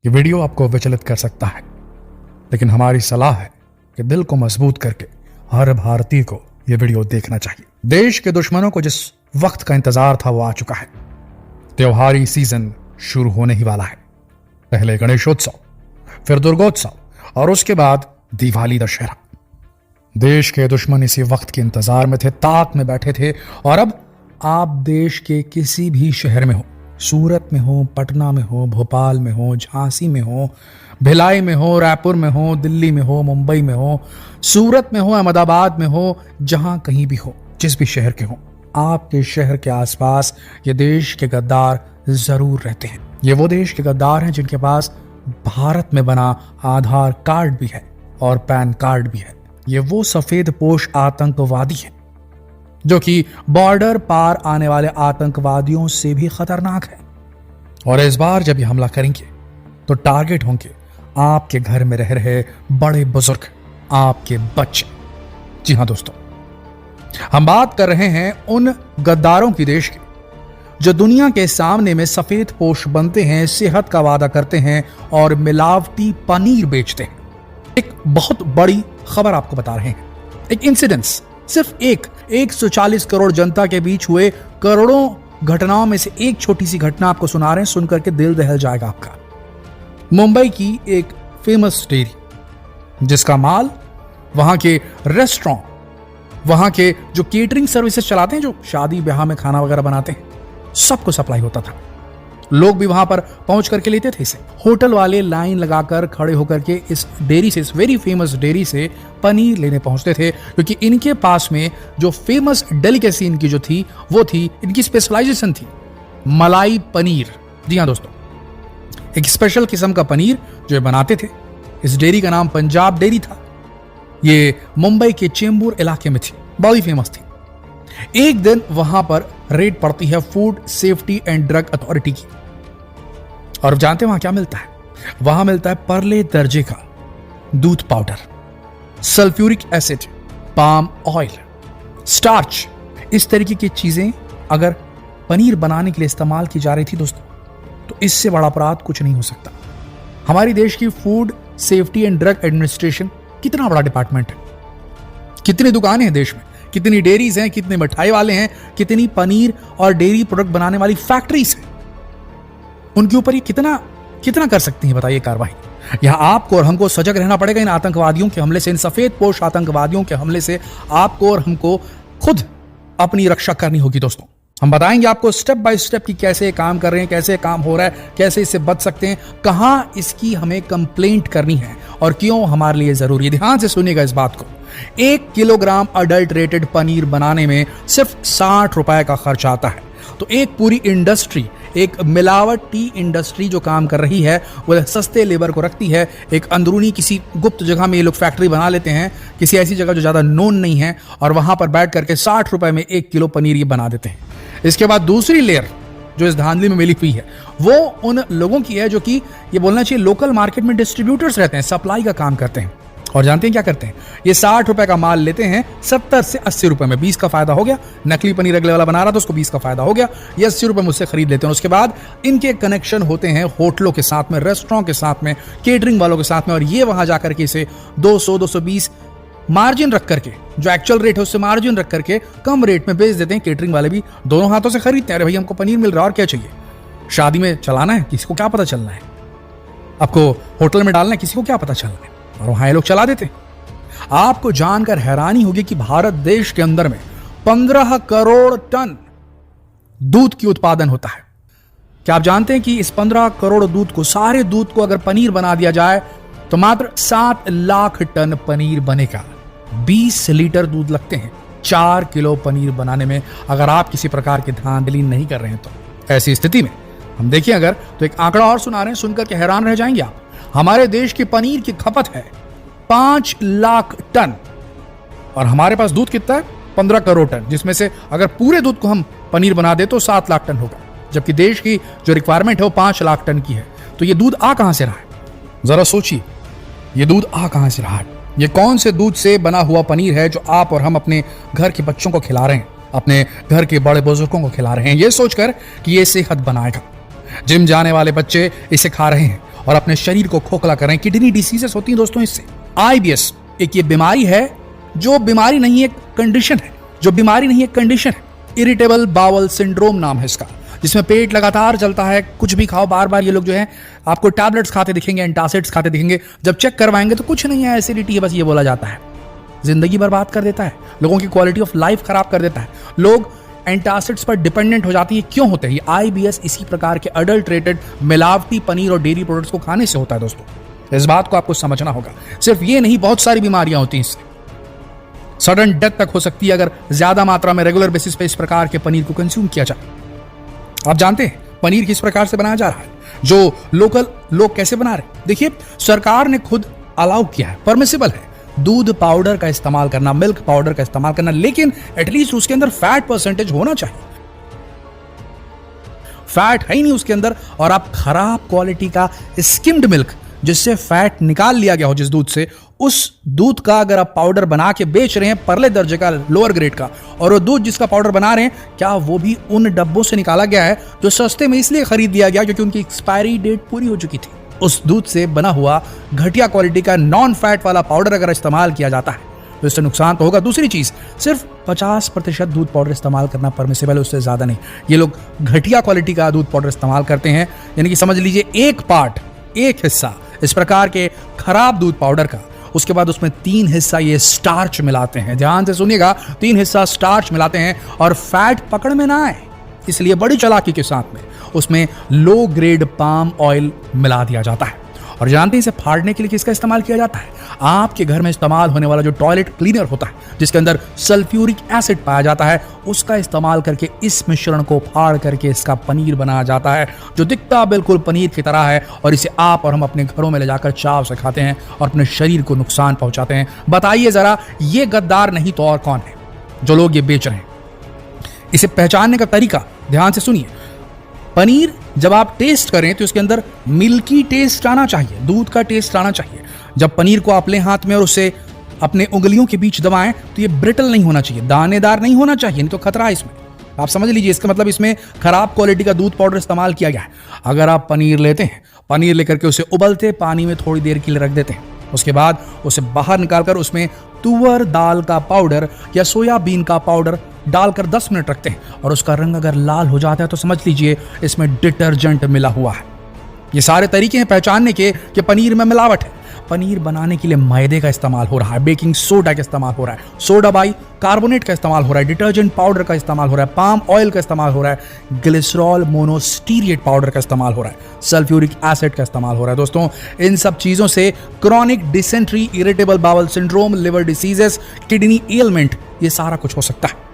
ये वीडियो आपको विचलित कर सकता है, लेकिन हमारी सलाह है कि दिल को मजबूत करके हर भारतीय को यह वीडियो देखना चाहिए। देश के दुश्मनों को जिस वक्त का इंतजार था वो आ चुका है। त्योहारी सीजन शुरू होने ही वाला है। पहले गणेशोत्सव, फिर दुर्गोत्सव और उसके बाद दिवाली दशहरा। देश के दुश्मन इसी वक्त के इंतजार में थे, ताक में बैठे थे। और अब आप देश के किसी भी शहर में हो, सूरत में हो, पटना में हो, भोपाल में हो, झांसी में हो, भिलाई में हो, रायपुर में हो, दिल्ली में हो, मुंबई में हो, सूरत में हो, अहमदाबाद में हो, जहां कहीं भी हो, जिस भी शहर के हो, आपके शहर के आसपास ये देश के गद्दार जरूर रहते हैं। ये वो देश के गद्दार हैं जिनके पास भारत में बना आधार कार्ड भी है और पैन कार्ड भी है। ये वो सफेद पोश आतंकवादी हैं जो कि बॉर्डर पार आने वाले आतंकवादियों से भी खतरनाक है। और इस बार जब ये हमला करेंगे तो टारगेट होंगे आपके घर में रह रहे बड़े बुजुर्ग, आपके बच्चे। जी हां दोस्तों, हम बात कर रहे हैं उन गद्दारों की देश की जो दुनिया के सामने में सफेद पोश बनते हैं, सेहत का वादा करते हैं और मिलावटी पनीर बेचते हैं। एक बहुत बड़ी खबर आपको बता रहे हैं। एक इंसिडेंस, सिर्फ 140 करोड़ जनता के बीच हुए करोड़ों घटनाओं में से एक छोटी सी घटना आपको सुना रहे हैं। सुनकर के दिल दहल जाएगा आपका। मुंबई की एक फेमस डेयरी जिसका माल वहां के रेस्टोरेंट, वहां के जो केटरिंग सर्विसेज चलाते हैं, जो शादी ब्याह में खाना वगैरह बनाते हैं, सबको सप्लाई होता था। लोग भी वहां पर पहुंच करके लेते थे इसे। होटल वाले लाइन लगाकर खड़े होकर के इस डेयरी से, इस वेरी फेमस डेयरी से पनीर लेने पहुंचते थे, क्योंकि इनके पास में जो फेमस डेलिकेसी इनकी जो थी वो थी, इनकी स्पेशलाइजेशन थी मलाई पनीर। जी हां दोस्तों, एक स्पेशल किस्म का पनीर जो ये बनाते थे। इस डेयरी का नाम पंजाब डेयरी था। ये मुंबई के चेंबूर इलाके में थी, बड़ी फेमस थी। एक दिन वहां पर रेड पड़ती है food safety and drug authority की। और जानते हैं वहां क्या मिलता है? वहां मिलता है परले दर्जे का दूध powder, sulphuric acid, palm oil, starch. इस तरीके की चीजें अगर पनीर बनाने के लिए इस्तेमाल की जा रही थी दोस्तों, तो इससे बड़ा अपराध कुछ नहीं हो सकता। हमारी देश की food safety and drug administration कितना बड़ा डिपार्टमेंट है, कितनी दुकानें हैं देश में, कितनी डेयरीज हैं, कितने मिठाई वाले हैं, कितनी पनीर और डेयरी प्रोडक्ट बनाने वाली फैक्ट्रीज हैं। उनके ऊपर ये कितना कर सकती हैं बताइए कार्रवाई। यहां आपको और हमको सजग रहना पड़ेगा इन आतंकवादियों के हमले से, इन सफेद पोश आतंकवादियों के हमले से आपको और हमको खुद अपनी रक्षा करनी होगी दोस्तों। हम बताएंगे आपको स्टेप बाय स्टेप कि कैसे काम कर रहे हैं, कैसे काम हो रहा है, कैसे इससे बच सकते हैं, कहां इसकी हमें कंप्लेंट करनी है और क्यों हमारे लिए जरूरी है। ध्यान से सुनिएगा इस बात को। 1 किलोग्राम अडल्टरेटेड पनीर बनाने में सिर्फ 60 रुपए का खर्च आता है। तो एक पूरी इंडस्ट्री, एक मिलावटी इंडस्ट्री जो काम कर रही है, वो सस्ते लेबर को रखती है। एक अंदरूनी किसी गुप्त जगह में ये लोग फैक्ट्री बना लेते हैं, किसी ऐसी जगह जो ज्यादा नोन नहीं है, और वहां पर बैठ करके 60 रुपए में 1 किलो पनीर ये बना देते हैं। इसके बाद दूसरी लेयर जो इस धांधली में मिली हुई है वो उन लोगों की है जो कि ये बोलना चाहिए लोकल मार्केट में डिस्ट्रीब्यूटर्स रहते हैं, सप्लाई का काम करते हैं। और जानते हैं क्या करते हैं? ये 60 रुपए का माल लेते हैं 70 से 80 रुपए में। 20 का फायदा हो गया। नकली पनीर अगले वाला बना रहा था, उसको 20 का फायदा हो गया। ये 80 रुपए मुझसे खरीद लेते हैं। उसके बाद इनके कनेक्शन होते हैं होटलों के साथ में, रेस्टोरेंट के साथ में, केटरिंग वालों के साथ में, और ये वहां जाकर के इसे 200-220 मार्जिन रख करके, जो एक्चुअल रेट है उससे मार्जिन रख करके कम रेट में बेच देते हैं। केटरिंग वाले भी दोनों हाथों से खरीदते हैं। अरे भाई, हमको पनीर मिल रहा है और क्या चाहिए? शादी में चलाना है, किसी को क्या पता चलना है? आपको होटल में डालना है, किसी को क्या पता चलना है? और वहां ये लोग चला देते हैं। आपको जानकर हैरानी होगी कि भारत देश के अंदर में 15 करोड़ टन दूध की उत्पादन होता है। क्या आप जानते हैं कि इस 15 करोड़ दूध को, सारे दूध को अगर पनीर बना दिया जाए तो मात्र 7 लाख टन पनीर बनेगा। 20 लीटर दूध लगते हैं 4 किलो पनीर बनाने में, अगर आप किसी प्रकार की धांधली नहीं कर रहे हैं तो। ऐसी स्थिति में हम देखिए अगर, तो एक आंकड़ा और सुना रहे हैं, सुनकर के हैरान रह जाएंगे आप। हमारे देश की पनीर की खपत है 5 लाख टन, और हमारे पास दूध कितना है? 15 करोड़ टन, जिसमें से अगर पूरे दूध को हम पनीर बना दे तो 7 लाख टन होगा, जबकि देश की जो रिक्वायरमेंट है वो 5 लाख टन की है। तो ये दूध आ कहां से रहा है? जरा सोचिए, ये दूध आ कहां से रहा है? ये कौन से दूध से बना हुआ पनीर है जो आप और हम अपने घर के बच्चों को खिला रहे हैं, अपने घर के बड़े बुजुर्गों को खिला रहे हैं, ये सोचकर कि ये सेहत बनाएगा। जिम जाने वाले बच्चे इसे खा रहे हैं और अपने शरीर को खोखला कर रहे हैं। किडनी डिसीजेस होती हैं दोस्तों इससे। IBS एक ये बीमारी है जो बीमारी नहीं है, कंडीशन है, जो बीमारी नहीं है, कंडीशन है। इरिटेबल बाउल सिंड्रोम नाम है इसका, जिसमें पेट लगातार चलता है, कुछ भी खाओ बार बार। ये लोग जो है आपको टैबलेट्स खाते दिखेंगे, एंटासिड्स खाते दिखेंगे, जब चेक करवाएंगे तो कुछ नहीं है, एसिडिटी है, बस ये बोला जाता है। जिंदगी बर्बाद कर देता है, लोगों की क्वालिटी ऑफ लाइफ खराब कर देता है। लोग एंटासिड्स पर डिपेंडेंट हो जाती है। क्यों होते हैं ये? IBS इसी प्रकार के अडल्ट्रेटेड मिलावटी पनीर और डेयरी प्रोडक्ट्स को खाने से होता है दोस्तों। इस बात को आपको समझना होगा। सिर्फ ये नहीं, बहुत सारी बीमारियां होती हैं इससे। सडन डेथ तक हो सकती है अगर ज्यादा मात्रा में रेगुलर बेसिस पे इस प्रकार के पनीर को कंज्यूम किया जाए। आप जानते हैं पनीर किस प्रकार से बनाया जा रहा है, जो लोकल लोग कैसे बना रहे हैं? देखिए, सरकार ने खुद अलाउ किया है, परमिसिबल है दूध पाउडर का इस्तेमाल करना, मिल्क पाउडर का इस्तेमाल करना, लेकिन एटलीस्ट उसके अंदर फैट परसेंटेज होना चाहिए। फैट है ही नहीं उसके अंदर, और आप खराब क्वालिटी का स्किम्ड मिल्क, जिससे फैट निकाल लिया गया हो जिस दूध से, उस दूध का अगर आप पाउडर बना के बेच रहे हैं परले दर्जे का, लोअर ग्रेड का, और वो दूध जिसका पाउडर बना रहे हैं, क्या वो भी उन डब्बों से निकाला गया है जो सस्ते में इसलिए खरीद लिया गया क्योंकि उनकी एक्सपायरी डेट पूरी हो चुकी थी? उस दूध से बना हुआ घटिया क्वालिटी का नॉन फैट वाला पाउडर अगर इस्तेमाल किया जाता है तो इससे नुकसान तो होगा। दूसरी चीज, सिर्फ 50% दूध पाउडर इस्तेमाल करना परमिसिबल है, उससे ज्यादा नहीं। ये लोग घटिया क्वालिटी का दूध पाउडर इस्तेमाल करते हैं, यानी कि समझ लीजिए एक हिस्सा इस प्रकार के खराब दूध पाउडर का, उसके बाद उसमें 3 हिस्सा ये स्टार्च मिलाते हैं। ध्यान से सुनिएगा, 3 हिस्सा स्टार्च मिलाते हैं और फैट पकड़ में ना आए इसलिए बड़ी चालाकी के साथ में उसमें लो ग्रेड पाम ऑयल मिला दिया जाता है। और जानते हैं इसे फाड़ने के लिए किसका इस्तेमाल किया जाता है? आपके घर में इस्तेमाल होने वाला जो टॉयलेट क्लीनर होता है, जिसके अंदर सल्फ्यूरिक एसिड पाया जाता है, उसका इस्तेमाल करके इस मिश्रण को फाड़ करके इसका पनीर बनाया जाता है, जो दिखता बिल्कुल पनीर की तरह है। और इसे आप और हम अपने घरों में ले जाकर चाव से खाते हैं और अपने शरीर को नुकसान पहुंचाते हैं। बताइए जरा, ये गद्दार नहीं तो और कौन है जो लोग ये बेच रहे हैं? इसे पहचानने का तरीका ध्यान से सुनिए। पनीर जब आप टेस्ट करें तो उसके अंदर मिल्की टेस्ट आना चाहिए, दूध का टेस्ट आना चाहिए। जब पनीर को आप लें हाथ में और उसे अपने उंगलियों के बीच दबाएं तो ये ब्रिटल नहीं होना चाहिए, दानेदार नहीं होना चाहिए, नहीं तो खतरा है इसमें। आप समझ लीजिए, इसका मतलब इसमें खराब क्वालिटी का दूध पाउडर इस्तेमाल किया गया है। अगर आप पनीर लेते हैं, पनीर लेकर के उसे उबलते पानी में थोड़ी देर के लिए रख देते हैं, उसके बाद उसे बाहर निकालकर उसमें तुअर दाल का पाउडर या सोयाबीन का पाउडर डालकर 10 मिनट रखते हैं और उसका रंग अगर लाल हो जाता है तो समझ लीजिए इसमें डिटर्जेंट मिला हुआ है। ये सारे तरीके हैं पहचानने के कि पनीर में मिलावट है। पनीर बनाने के लिए मैदे का इस्तेमाल हो रहा है, बेकिंग सोडा का इस्तेमाल हो रहा है, सोडा बाई कार्बोनेट का इस्तेमाल हो रहा है, डिटर्जेंट पाउडर का इस्तेमाल हो रहा है, पाम ऑयल का इस्तेमाल हो रहा है, ग्लिसरॉल मोनोस्टीरिएट पाउडर का इस्तेमाल हो रहा है, सल्फ्यूरिक एसिड का इस्तेमाल हो रहा है। दोस्तों, इन सब चीजों से chronic dysentery, irritable bowel syndrome, liver diseases, kidney ailment, ये सारा कुछ हो सकता है।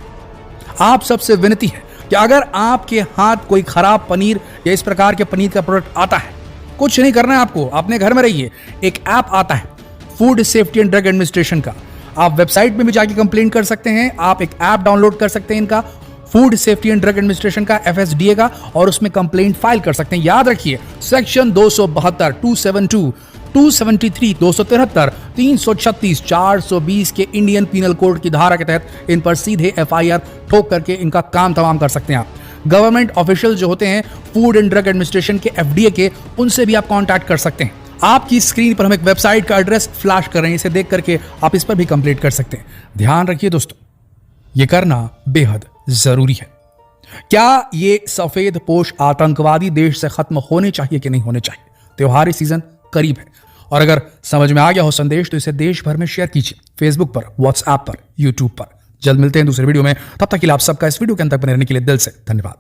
आप सबसे विनती है कि अगर आपके हाथ कोई खराब पनीर या इस प्रकार के पनीर का प्रोडक्ट आता है, कुछ नहीं करना है आपको, अपने घर में रहिए। एक ऐप आता है food safety and drug administration का, आप वेबसाइट में भी जाके कंप्लेंट कर सकते हैं। आप एक ऐप डाउनलोड कर सकते हैं इनका, food safety and drug administration का, FSDA का, और उसमें कंप्लेंट फाइल कर सकते हैं। याद रखिए, सेक्शन 272, 272, 273, 273, 336, 420 के इंडियन पीनल कोड की धारा के तहत इन पर सीधे FIR ठोक करके इनका काम तमाम कर सकते हैं आप। गवर्नमेंट ऑफिशियल जो होते हैं फूड एंड ड्रग एडमिनिस्ट्रेशन के, FDA के, उनसे भी आप कांटेक्ट कर सकते हैं। आपकी स्क्रीन पर हम एक वेबसाइट का एड्रेस फ्लैश कर रहे हैं, इसे देख करके आप इस पर भी कंप्लेंट कर सकते हैं। ध्यान रखिए दोस्तों, यह करना बेहद जरूरी है। क्या ये सफेद पोश आतंकवादी देश से खत्म होने चाहिए कि नहीं होने चाहिए? त्योहारी सीजन करीब है और अगर समझ में आ गया हो संदेश तो इसे देश भर में शेयर कीजिए, फेसबुक पर, व्हाट्सएप पर, यूट्यूब पर। जल्द मिलते हैं दूसरे वीडियो में, तब तक के लिए आप सबका इस वीडियो के अंत तक बने रहने के लिए दिल से धन्यवाद।